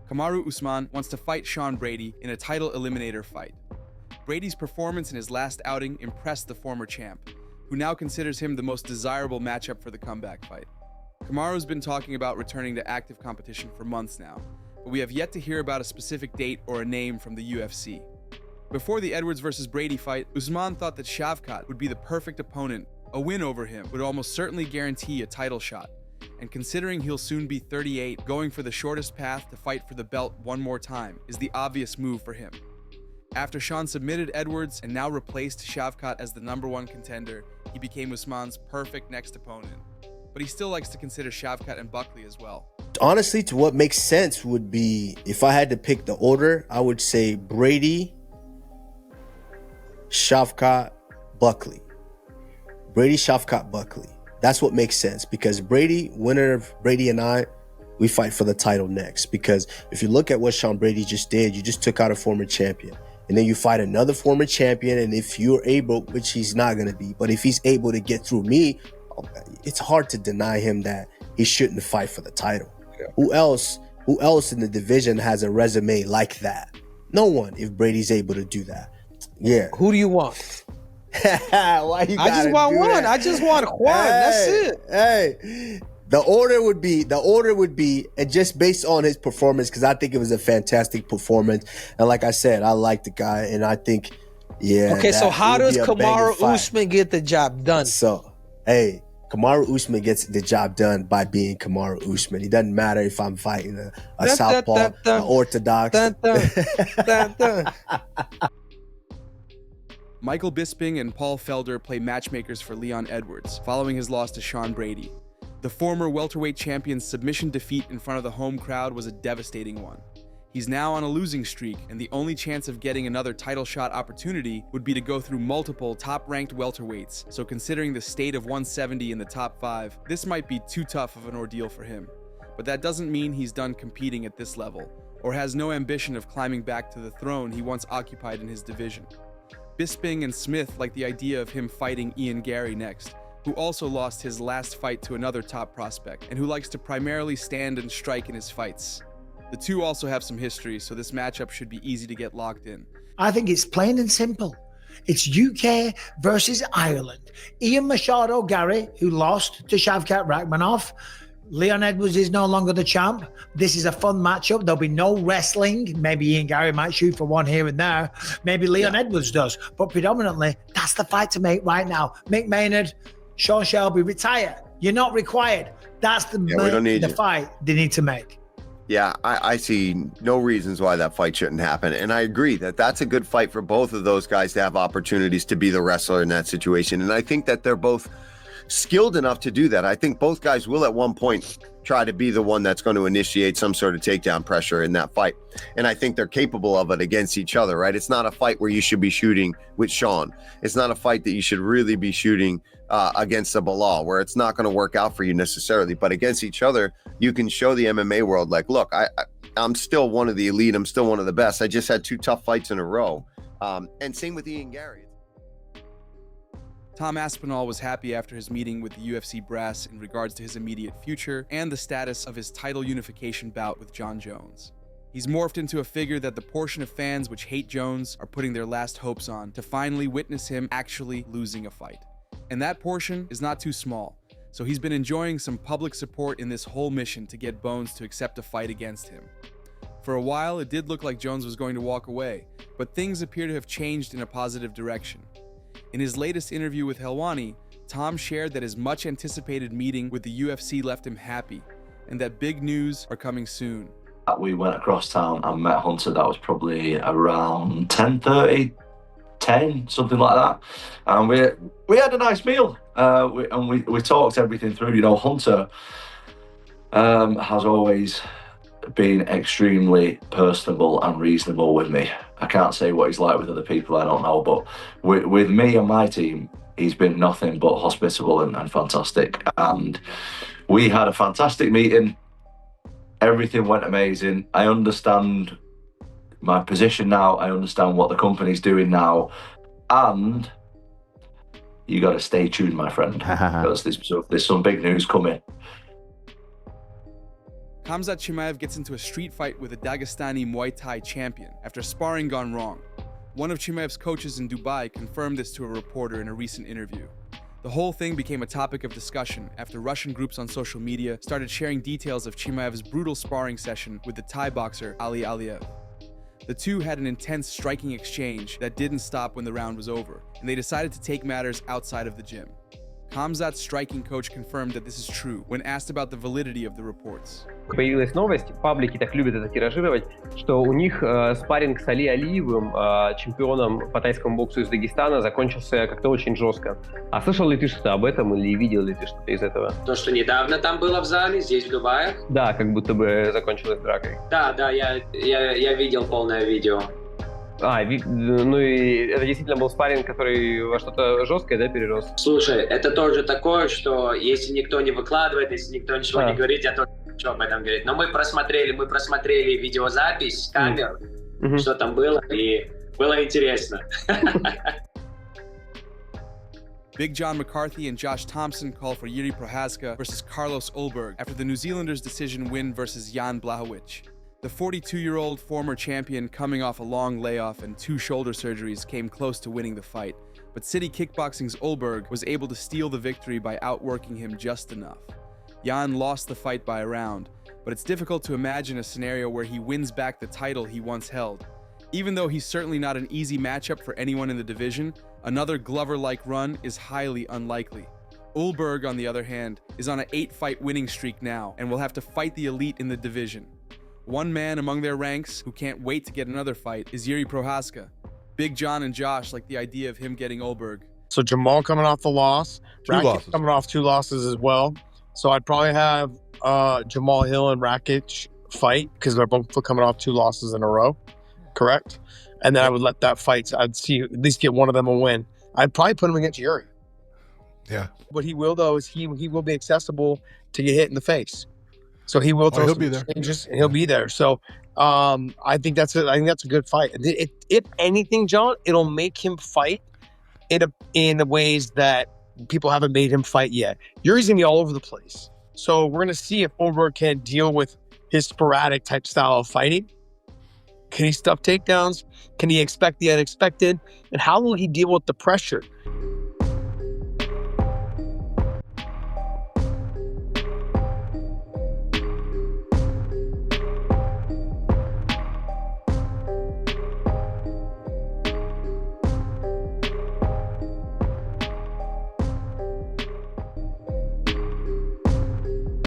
Kamaru Usman wants to fight Sean Brady in a title eliminator fight. Brady's performance in his last outing impressed the former champ, who now considers him the most desirable matchup for the comeback fight. Kamaru's been talking about returning to active competition for months now, but we have yet to hear about a specific date or a name from the UFC. Before the Edwards vs. Brady fight, Usman thought that Shavkat would be the perfect opponent. A win over him would almost certainly guarantee a title shot, and considering he'll soon be 38, going for the shortest path to fight for the belt one more time is the obvious move for him. After Sean submitted Edwards and now replaced Shavkat as the #1 contender, he became Usman's perfect next opponent. But he still likes to consider Shavkat and Buckley as well. Honestly, to what makes sense would be, if I had to pick the order, I would say Brady, Shavkat, Buckley. Brady, Shavkat, Buckley. That's what makes sense, because Brady, winner of Brady and I, we fight for the title next. Because if you look at what Sean Brady just did, you just took out a former champion. And then you fight another former champion, and if you're able, which he's not going to be, but if he's able to get through me, it's hard to deny him that he shouldn't fight for the title. Yeah. Who else in the division has a resume like that? No one, if Brady's able to do that. Yeah. Who do you want? Why you I just want one. That? I just want one. That's it. Hey, the order would be, and just based on his performance, because I think it was a fantastic performance. And like I said, I like the guy, and I think, yeah. Okay, so how does Kamaru Usman get the job done? So, hey, Kamaru Usman gets the job done by being Kamaru Usman. It doesn't matter if I'm fighting a southpaw, an orthodox. Michael Bisping and Paul Felder play matchmakers for Leon Edwards, following his loss to Sean Brady. The former welterweight champion's submission defeat in front of the home crowd was a devastating one. He's now on a losing streak, and the only chance of getting another title shot opportunity would be to go through multiple top-ranked welterweights, so considering the state of 170 in the top 5, this might be too tough of an ordeal for him. But that doesn't mean he's done competing at this level, or has no ambition of climbing back to the throne he once occupied in his division. Bisping and Smith like the idea of him fighting Garry next, who also lost his last fight to another top prospect, and who likes to primarily stand and strike in his fights. The two also have some history, so this matchup should be easy to get locked in. I think it's plain and simple. It's UK versus Ireland. Ian Machado, Garry, who lost to Shavkat Rakhmonov. Leon Edwards is no longer the champ. This is a fun matchup. There'll be no wrestling. Maybe Ian Garry might shoot for one here and there. Maybe Leon Edwards does. But predominantly, that's the fight to make right now. Mick Maynard, Sean Shelby, retire. You're not required. That's the fight they need to make. Yeah, I see no reasons why that fight shouldn't happen. And I agree that that's a good fight for both of those guys to have opportunities to be the wrestler in that situation. And I think that they're both skilled enough to do that. I think both guys will at one point try to be the one that's going to initiate some sort of takedown pressure in that fight. And I think they're capable of it against each other, right? It's not a fight where you should be shooting with Sean. It's not a fight that you should really be shooting against a Bilal, where it's not going to work out for you necessarily. But against each other, you can show the MMA world, like, look, I'm still one of the elite. I'm still one of the best. I just had 2 tough fights in a row. And same with Ian Garry. Tom Aspinall was happy after his meeting with the UFC brass in regards to his immediate future and the status of his title unification bout with Jon Jones. He's morphed into a figure that the portion of fans which hate Jones are putting their last hopes on to finally witness him actually losing a fight. And that portion is not too small, so he's been enjoying some public support in this whole mission to get Bones to accept a fight against him. For a while, it did look like Jones was going to walk away, but things appear to have changed in a positive direction. In his latest interview with Helwani, Tom shared that his much-anticipated meeting with the UFC left him happy, and that big news are coming soon. We went across town and met Hunter. That was probably around 10:30, 10, something like that. And we had a nice meal, and we talked everything through. You know, Hunter has always been extremely personable and reasonable with me. I can't say what he's like with other people, I don't know, but with me and my team, he's been nothing but hospitable and fantastic. And we had a fantastic meeting. Everything went amazing. I understand my position now. I understand what the company's doing now. And you got to stay tuned, my friend, because there's some big news coming. Khamzat Chimaev gets into a street fight with a Dagestani Muay Thai champion after sparring gone wrong. One of Chimaev's coaches in Dubai confirmed this to a reporter in a recent interview. The whole thing became a topic of discussion after Russian groups on social media started sharing details of Chimaev's brutal sparring session with the Thai boxer Ali Aliyev. The two had an intense striking exchange that didn't stop when the round was over, and they decided to take matters outside of the gym. Khamzat's striking coach confirmed that this is true when asked about the validity of the reports. Появилась новость, паблики так любят это тиражировать, что у них спарринг с Али Алиевым, чемпионом по тайскому боксу из Дагестана, закончился как-то очень жестко. А слышал ли ты что-то об этом или видел ли ты что-то из этого? То, что недавно там было в зале, здесь в Дубае? Да, как будто бы закончилось дракой. Да, я видел полное видео. Ну и это действительно был спарринг, который во что-то жесткое, да, перерос? Слушай, это тоже такое, что если никто не выкладывает, если никто ничего не говорит, я тоже ничего об этом говорить. Но мы просмотрели видеозапись с камер, что там было, и было интересно. Big John McCarthy and Josh Thompson call for Jiri Prochazka versus Carlos Ulberg after the New Zealanders' decision win versus Jan Blachowicz. The 42-year-old former champion, coming off a long layoff and 2 shoulder surgeries, came close to winning the fight, but City Kickboxing's Ulberg was able to steal the victory by outworking him just enough. Jan lost the fight by a round, but it's difficult to imagine a scenario where he wins back the title he once held. Even though he's certainly not an easy matchup for anyone in the division, another Glover-like run is highly unlikely. Ulberg, on the other hand, is on an 8-fight winning streak now and will have to fight the elite in the division. One man among their ranks who can't wait to get another fight is Jiri Prochazka. Big John and Josh like the idea of him getting Ulberg. So Jamal coming off the loss. Rakic coming off 2 losses as well. So I'd probably have Jamal Hill and Rakic fight because they're both coming off 2 losses in a row. Correct? And then I would let that fight. I'd see at least get one of them a win. I'd probably put him against Jiri. Yeah. What he will, though, is he will be accessible to get hit in the face. So he will throw some changes, and he'll be there. So I think that's a good fight. If anything, John, it'll make him fight in ways that people haven't made him fight yet. Yuri's gonna be all over the place. So we're gonna see if Ulberg can deal with his sporadic type style of fighting. Can he stuff takedowns? Can he expect the unexpected? And how will he deal with the pressure?